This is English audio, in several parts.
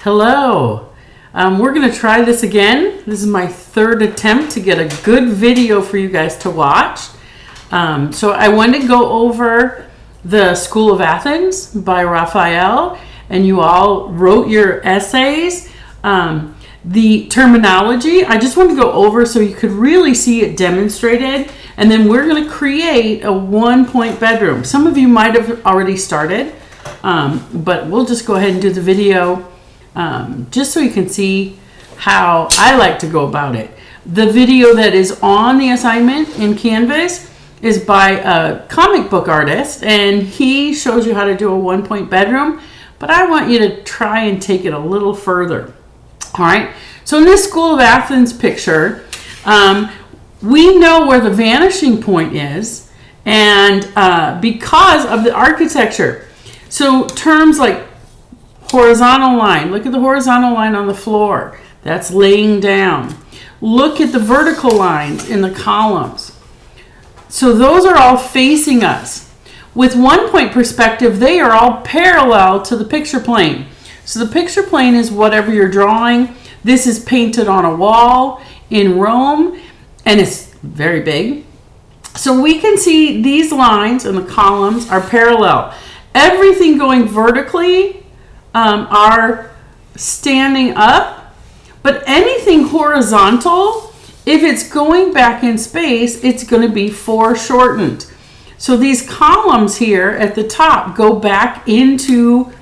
Hello. We're going to try this again. This is my third attempt to get a good video for you guys to watch. So I wanted to go over the School of Athens by Raphael, and you all wrote your essays. The terminology, I just wanted to go over so you could really see it demonstrated. And then we're going to create a 1-point bedroom. Some of you might have already started, but we'll just go ahead and do the video just so you can see how I like to go about it. The video that is on the assignment in Canvas is by a comic book artist, and he shows you how to do a 1-point bedroom, but I want you to try and take it a little further. All right, so in this School of Athens picture, we know where the vanishing point is, and because of the architecture. So terms like horizontal line, look at the horizontal line on the floor. That's laying down. Look at the vertical lines in the columns. So those are all facing us. With 1-point perspective, they are all parallel to the picture plane. So the picture plane is whatever you're drawing. This is painted on a wall in Rome, and it's very big. So we can see these lines and the columns are parallel. Everything going vertically are standing up, but anything horizontal, if it's going back in space, it's going to be foreshortened. So these columns here at the top go back into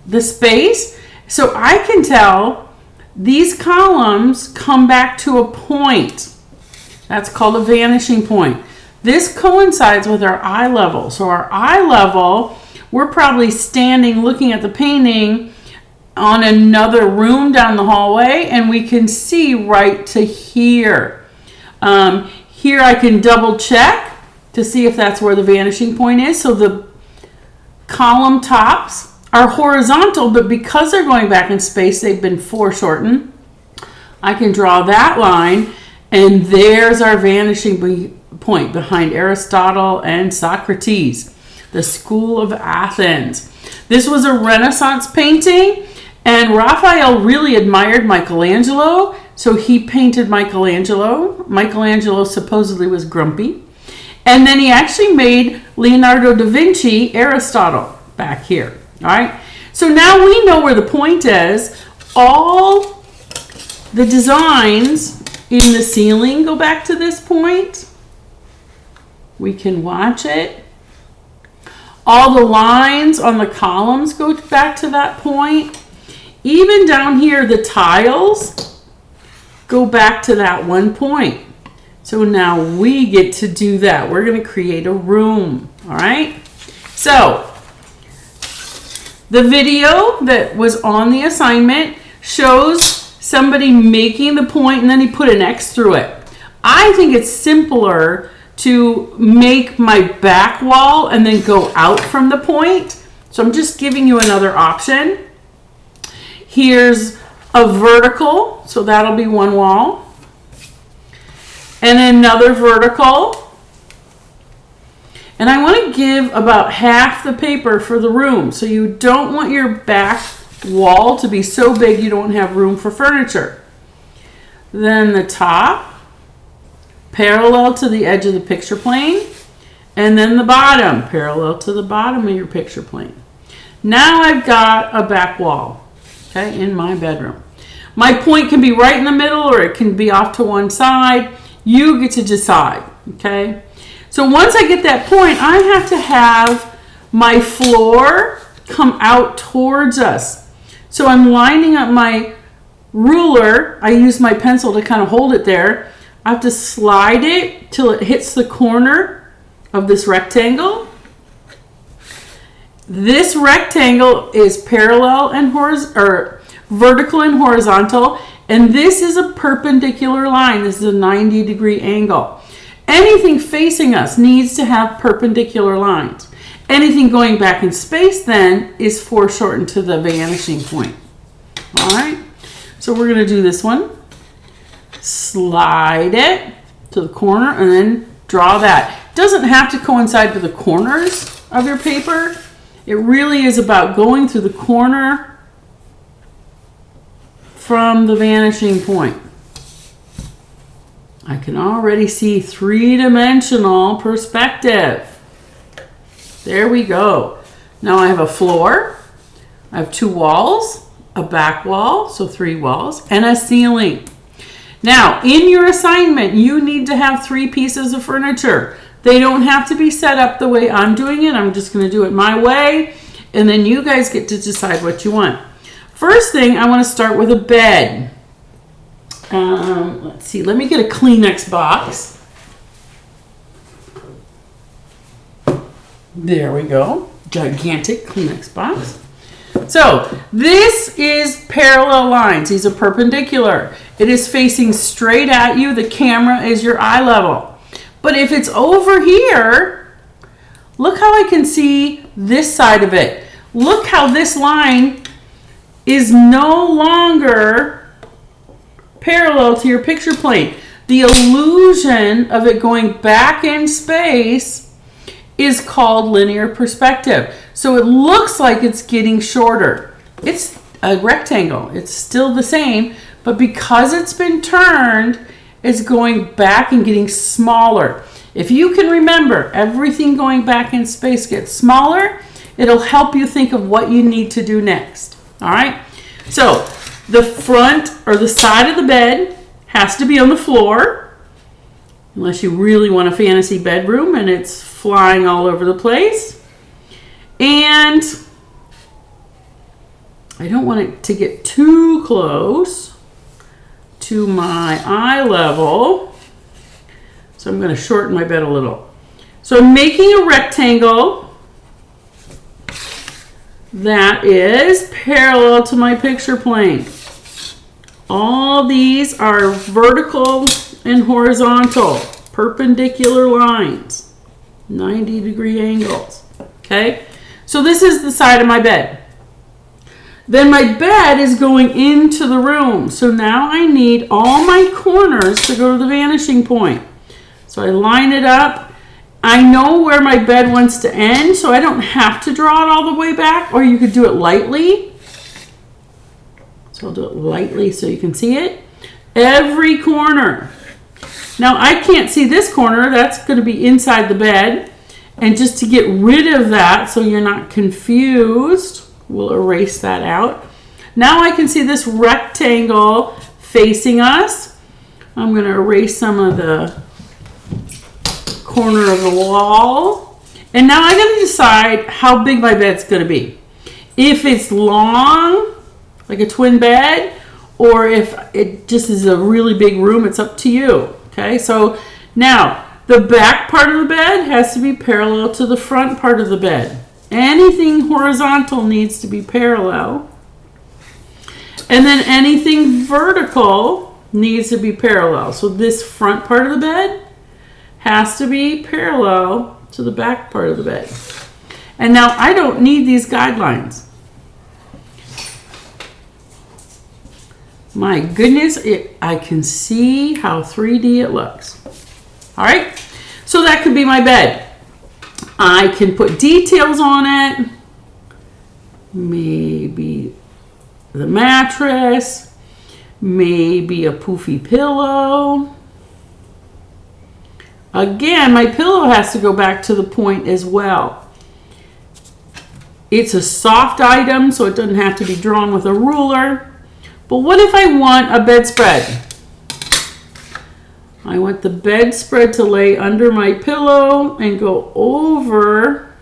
the space. So I can tell these columns come back to a point. That's called a vanishing point. This coincides with our eye level. So our eye level, we're probably standing looking at the painting on another room down the hallway, and we can see right to here. Here I can double check to see if that's where the vanishing point is. So the column tops are horizontal, but because they're going back in space, they've been foreshortened. I can draw that line, and there's our vanishing point behind Aristotle and Socrates, the School of Athens. This was a Renaissance painting, and Raphael really admired Michelangelo, so he painted Michelangelo. Michelangelo supposedly was grumpy. And then he actually made Leonardo da Vinci Aristotle back here. All right, so now we know where the point is. All the designs in the ceiling go back to this point. We can watch it. All the lines on the columns go back to that point. Even down here, the tiles go back to that one point. So now we get to do that. We're going to create a room. All right, so the video that was on the assignment shows somebody making the point and then he put an X through it. I think it's simpler to make my back wall and then go out from the point. So I'm just giving you another option. Here's a vertical, so that'll be one wall. And another vertical. And I want to give about half the paper for the room. So you don't want your back wall to be so big you don't have room for furniture. Then the top, parallel to the edge of the picture plane. And then the bottom, parallel to the bottom of your picture plane. Now I've got a back wall, okay, in my bedroom. My point can be right in the middle or it can be off to one side. You get to decide, okay? So once I get that point, I have to have my floor come out towards us. So I'm lining up my ruler. I use my pencil to kind of hold it there. I have to slide it till it hits the corner of this rectangle. This rectangle is parallel and vertical and horizontal, and this is a perpendicular line. This is a 90-degree angle. Anything facing us needs to have perpendicular lines. Anything going back in space then is foreshortened to the vanishing point. All right, so we're going to do this one. Slide it to the corner and then draw that. It doesn't have to coincide with the corners of your paper. It really is about going through the corner from the vanishing point. I can already see three-dimensional perspective. There we go. Now I have a floor, I have two walls, a back wall, so three walls, and a ceiling. Now, in your assignment, you need to have three pieces of furniture. They don't have to be set up the way I'm doing it. I'm just going to do it my way, and then you guys get to decide what you want. First thing, I want to start with a bed. Let's see, let me get a Kleenex box. There we go. Gigantic Kleenex box. So this is parallel lines. These are perpendicular. It is facing straight at you. The camera is your eye level. But if it's over here, look how I can see this side of it. Look how this line is no longer parallel to your picture plane. The illusion of it going back in space is called linear perspective. So it looks like it's getting shorter. It's a rectangle. It's still the same, but because it's been turned, it's going back and getting smaller. If you can remember, everything going back in space gets smaller. It'll help you think of what you need to do next. All right? So the front or the side of the bed has to be on the floor, unless you really want a fantasy bedroom and it's flying all over the place. And I don't want it to get too close to my eye level, so I'm going to shorten my bed a little. So I'm making a rectangle that is parallel to my picture plane. All these are vertical and horizontal, perpendicular lines, 90-degree angles. Okay, so this is the side of my bed. Then my bed is going into the room. So now I need all my corners to go to the vanishing point. So I line it up. I know where my bed wants to end, so I don't have to draw it all the way back, or you could do it lightly. So I'll do it lightly so you can see it. Every corner. Now I can't see this corner. That's going to be inside the bed. And just to get rid of that so you're not confused, we'll erase that out. Now I can see this rectangle facing us. I'm going to erase some of the corner of the wall. And now I got to decide how big my bed's going to be. If it's long, like a twin bed, or if it just is a really big room, it's up to you. Okay, so now the back part of the bed has to be parallel to the front part of the bed. Anything horizontal needs to be parallel. And then anything vertical needs to be parallel. So this front part of the bed has to be parallel to the back part of the bed. And now I don't need these guidelines. My goodness, I can see how 3D it looks. All right, so that could be my bed. I can put details on it. Maybe the mattress. Maybe a poofy pillow. Again, my pillow has to go back to the point as well. It's a soft item, so it doesn't have to be drawn with a ruler. But what if I want a bedspread? I want the bedspread to lay under my pillow and go over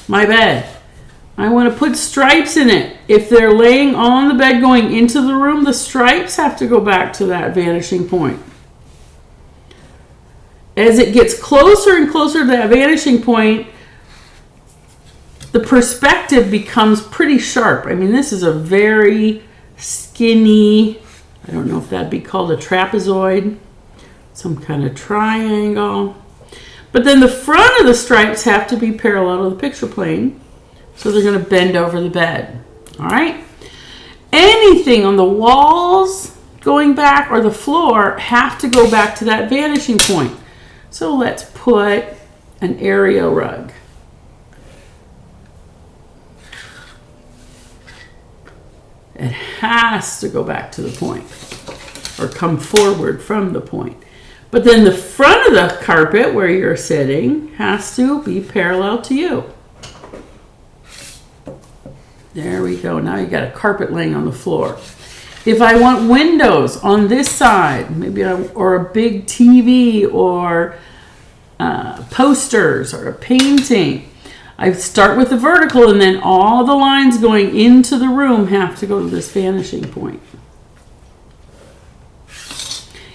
my bed. I want to put stripes in it. If they're laying on the bed going into the room, the stripes have to go back to that vanishing point. As it gets closer and closer to that vanishing point, the perspective becomes pretty sharp. I mean, this is a very skinny, I don't know if that'd be called a trapezoid, some kind of triangle. But then the front of the stripes have to be parallel to the picture plane, so they're going to bend over the bed. All right? Anything on the walls going back or the floor have to go back to that vanishing point. So let's put an area rug. It has to go back to the point or come forward from the point. But then the front of the carpet where you're sitting has to be parallel to you. There we go. Now you got a carpet laying on the floor. If I want windows on this side, maybe or a big TV or posters or a painting, I start with the vertical, and then all the lines going into the room have to go to this vanishing point.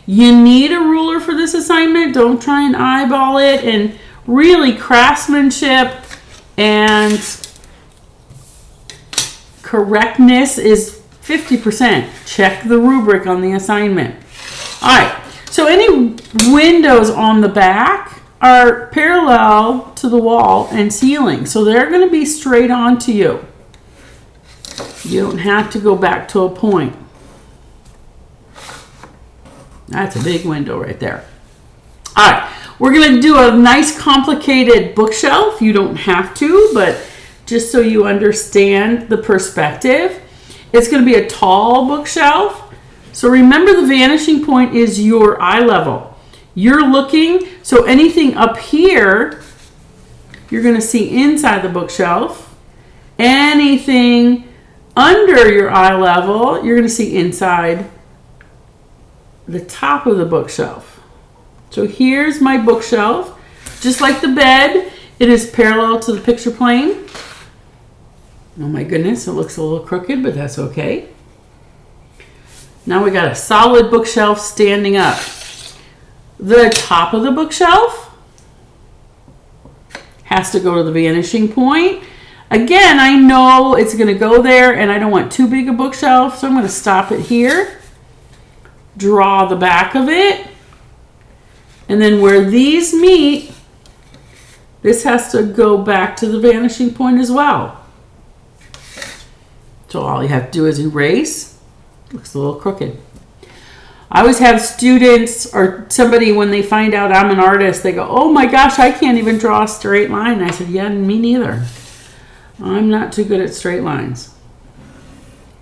You need a ruler for this assignment. Don't try and eyeball it. And really, craftsmanship and correctness is 50%. Check the rubric on the assignment. All right, so any windows on the back are parallel to the wall and ceiling, so they're going to be straight on to you. You don't have to go back to a point. That's a big window right there. All right, we're going to do a nice complicated bookshelf. You don't have to, but just so you understand the perspective. It's going to be a tall bookshelf. So remember, the vanishing point is your eye level. You're looking, so anything up here, you're going to see inside the bookshelf. Anything under your eye level, you're going to see inside the top of the bookshelf. So here's my bookshelf. Just like the bed, it is parallel to the picture plane. Oh my goodness, it looks a little crooked, but that's okay. Now we got a solid bookshelf standing up. The top of the bookshelf has to go to the vanishing point. Again, I know it's going to go there, and I don't want too big a bookshelf, so I'm going to stop it here. Draw the back of it. And then where these meet, this has to go back to the vanishing point as well. So all you have to do is erase. Looks a little crooked. I always have students or somebody, when they find out I'm an artist, they go, oh my gosh, I can't even draw a straight line. And I said, yeah, me neither. I'm not too good at straight lines.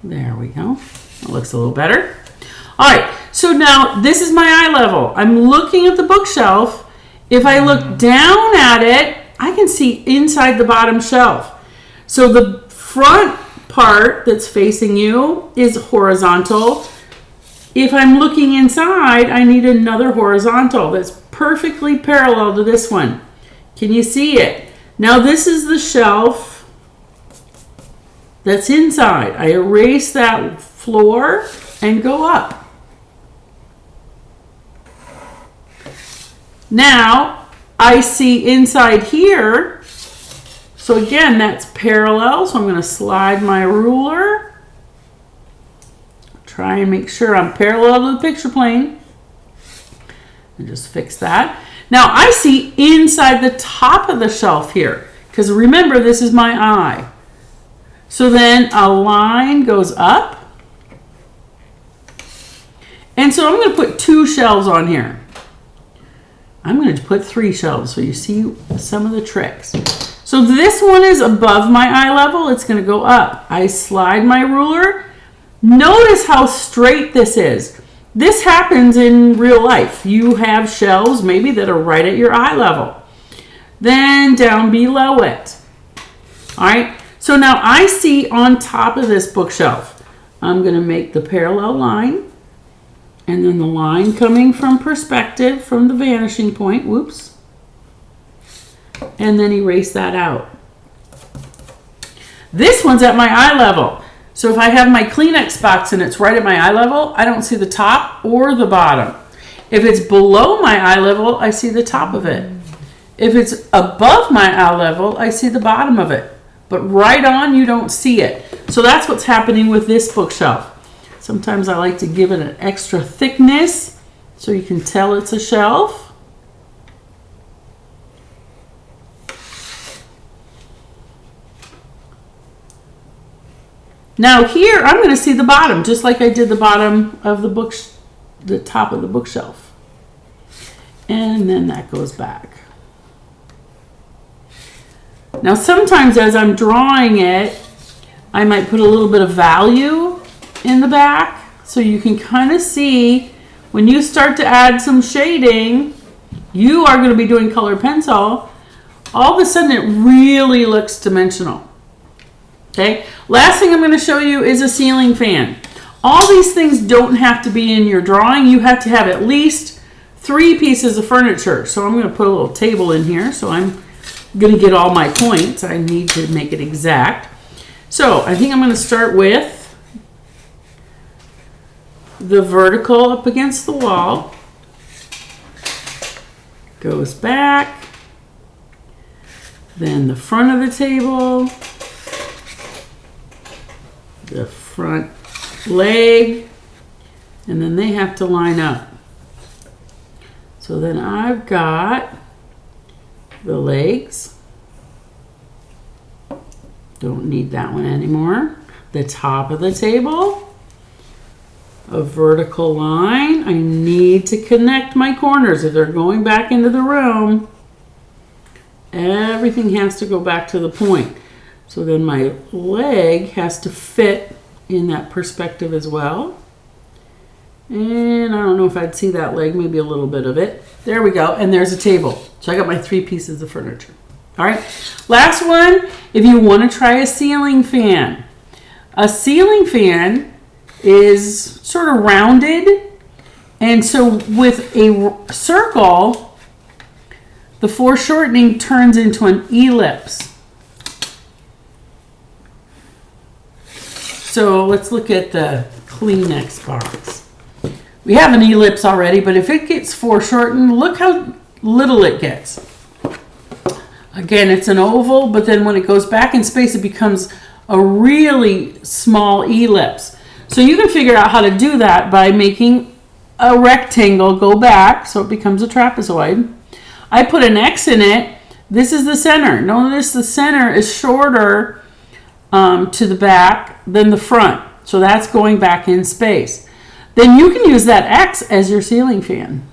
There we go. That looks a little better. All right, so now this is my eye level. I'm looking at the bookshelf. If I look down at it, I can see inside the bottom shelf. So the front part that's facing you is horizontal. If I'm looking inside, I need another horizontal that's perfectly parallel to this one. Can you see it? Now this is the shelf that's inside. I erase that floor and go up. Now I see inside here. So again, that's parallel. So I'm going to slide my ruler. Try and make sure I'm parallel to the picture plane. And just fix that. Now I see inside the top of the shelf here. Because remember, this is my eye. So then a line goes up. And so I'm going to put 2 shelves on here. I'm going to put 3 shelves so you see some of the tricks. So this one is above my eye level. It's going to go up. I slide my ruler. Notice how straight this is. This happens in real life. You have shelves maybe that are right at your eye level. Then down below it. All right. So now I see on top of this bookshelf. I'm going to make the parallel line. And then the line coming from perspective from the vanishing point. Whoops. And then erase that out. This one's at my eye level. So if I have my Kleenex box and it's right at my eye level, I don't see the top or the bottom. If it's below my eye level, I see the top of it. If it's above my eye level, I see the bottom of it. But right on, you don't see it. So that's what's happening with this bookshelf. Sometimes I like to give it an extra thickness so you can tell it's a shelf. Now here, I'm going to see the bottom, just like I did the bottom of the book, the top of the bookshelf. And then that goes back. Now sometimes as I'm drawing it, I might put a little bit of value in the back, so you can kind of see when you start to add some shading, you are going to be doing colored pencil, all of a sudden it really looks dimensional. Okay, last thing I'm going to show you is a ceiling fan. All these things don't have to be in your drawing. You have to have at least 3 pieces of furniture. So I'm going to put a little table in here, so I'm going to get all my points. I need to make it exact. So I think I'm going to start with the vertical up against the wall. Goes back. Then the front of the table. The front leg. And then they have to line up. So then I've got the legs. Don't need that one anymore. The top of the table. A vertical line. I need to connect my corners. If they're going back into the room, everything has to go back to the point. So then my leg has to fit in that perspective as well. And I don't know if I'd see that leg, maybe a little bit of it. There we go, and there's a table. So I got my 3 pieces of furniture. All right, last one, if you want to try a ceiling fan. A ceiling fan is sort of rounded, and so with a circle, the foreshortening turns into an ellipse. So let's look at the Kleenex box. We have an ellipse already, but if it gets foreshortened, look how little it gets. Again, it's an oval, but then when it goes back in space, it becomes a really small ellipse. So you can figure out how to do that by making a rectangle go back, so it becomes a trapezoid. I put an X in it. This is the center. Notice the center is shorter to the back than the front. So that's going back in space. Then you can use that X as your ceiling fan.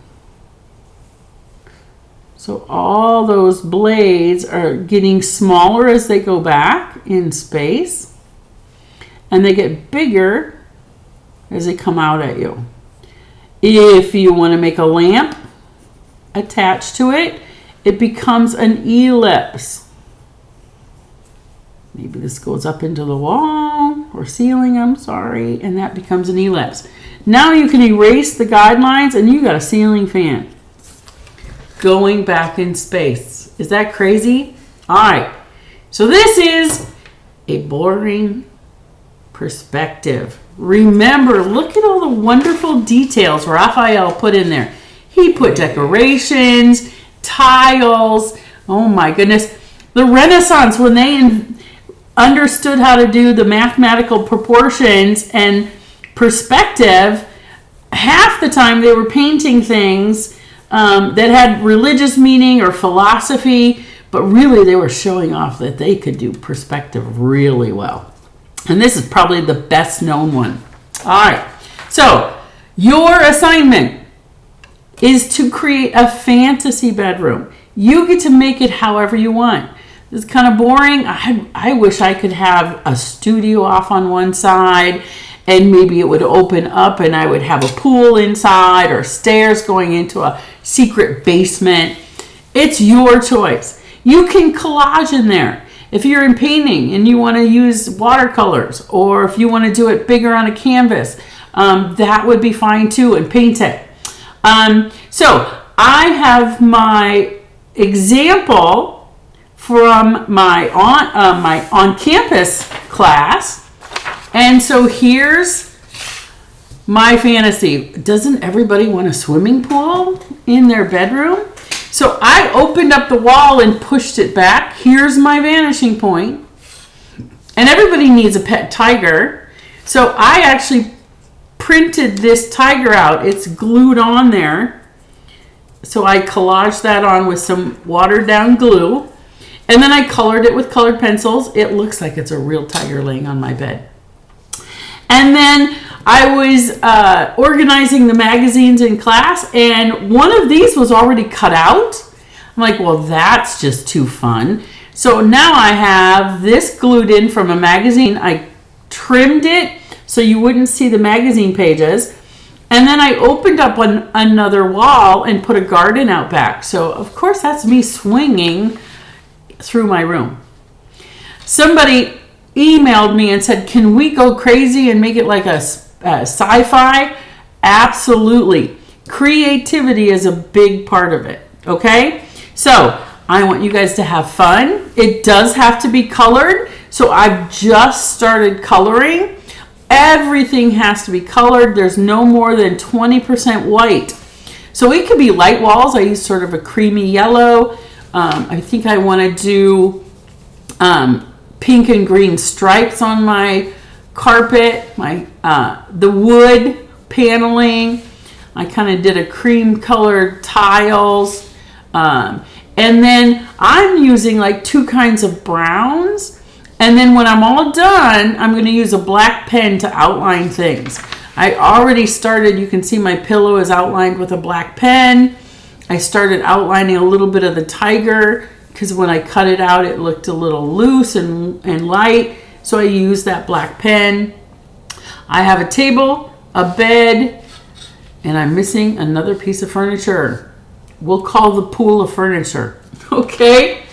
So all those blades are getting smaller as they go back in space, and they get bigger as they come out at you. If you want to make a lamp attached to it, it becomes an ellipse. Maybe this goes up into the wall or ceiling, I'm sorry, and that becomes an ellipse. Now you can erase the guidelines and you got a ceiling fan going back in space. Is that crazy? All right, so this is a boring perspective. Remember, look at all the wonderful details Raphael put in there. He put decorations, tiles. Oh my goodness. The Renaissance, when they understood how to do the mathematical proportions and perspective, half the time they were painting things that had religious meaning or philosophy, but really they were showing off that they could do perspective really well. And this is probably the best known one. All right, so your assignment is to create a fantasy bedroom. You get to make it however you want. It's kind of boring. I wish I could have a studio off on one side, and maybe it would open up and I would have a pool inside or stairs going into a secret basement. It's your choice. You can collage in there. If you're in painting and you want to use watercolors, or if you want to do it bigger on a canvas, that would be fine too, and paint it. So I have my example from my on-campus class. And so here's my fantasy. Doesn't everybody want a swimming pool in their bedroom? So I opened up the wall and pushed it back. Here's my vanishing point. And everybody needs a pet tiger. So I actually printed this tiger out. It's glued on there. So I collaged that on with some watered down glue. And then I colored it with colored pencils. It looks like it's a real tiger laying on my bed. And then I was organizing the magazines in class, and one of these was already cut out. I'm like, well, that's just too fun. So now I have this glued in from a magazine. I trimmed it so you wouldn't see the magazine pages. And then I opened up another wall and put a garden out back. So of course that's me swinging through my room. Somebody emailed me and said, can we go crazy and make it like a sci-fi? Absolutely. Creativity is a big part of it. Okay? So I want you guys to have fun. It does have to be colored. So I've just started coloring. Everything has to be colored. There's no more than 20% white. So it could be light walls. I use sort of a creamy yellow. I think I want to do pink and green stripes on my carpet, the wood paneling. I kind of did a cream colored tiles. And then I'm using like 2 kinds of browns. And then when I'm all done, I'm going to use a black pen to outline things. I already started, you can see my pillow is outlined with a black pen. I started outlining a little bit of the tiger because when I cut it out, it looked a little loose and light. So I used that black pen. I have a table, a bed, and I'm missing another piece of furniture. We'll call the pool of furniture. Okay?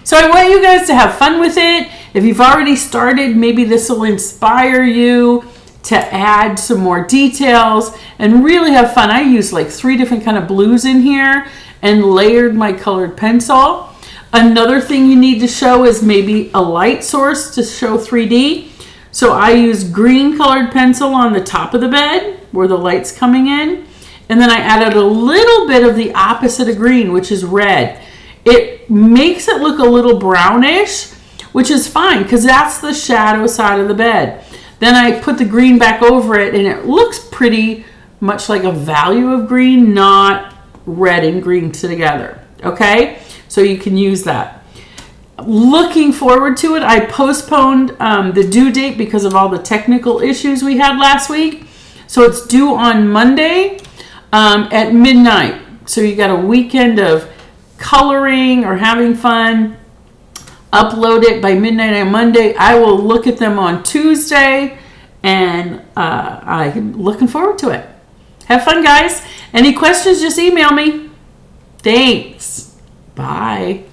So I want you guys to have fun with it. If you've already started, maybe this will inspire you to add some more details and really have fun. I used like 3 different kind of blues in here and layered my colored pencil. Another thing you need to show is maybe a light source to show 3D. So I used green colored pencil on the top of the bed where the light's coming in. And then I added a little bit of the opposite of green, which is red. It makes it look a little brownish, which is fine because that's the shadow side of the bed. Then I put the green back over it and it looks pretty much like a value of green, not red and green together. Okay, so you can use that. Looking forward to it. I postponed the due date because of all the technical issues we had last week. So it's due on Monday at midnight. So you got a weekend of coloring or having fun. Upload it by midnight on Monday. I will look at them on Tuesday, and I'm looking forward to it. Have fun, guys. Any questions, just email me. Thanks. Bye.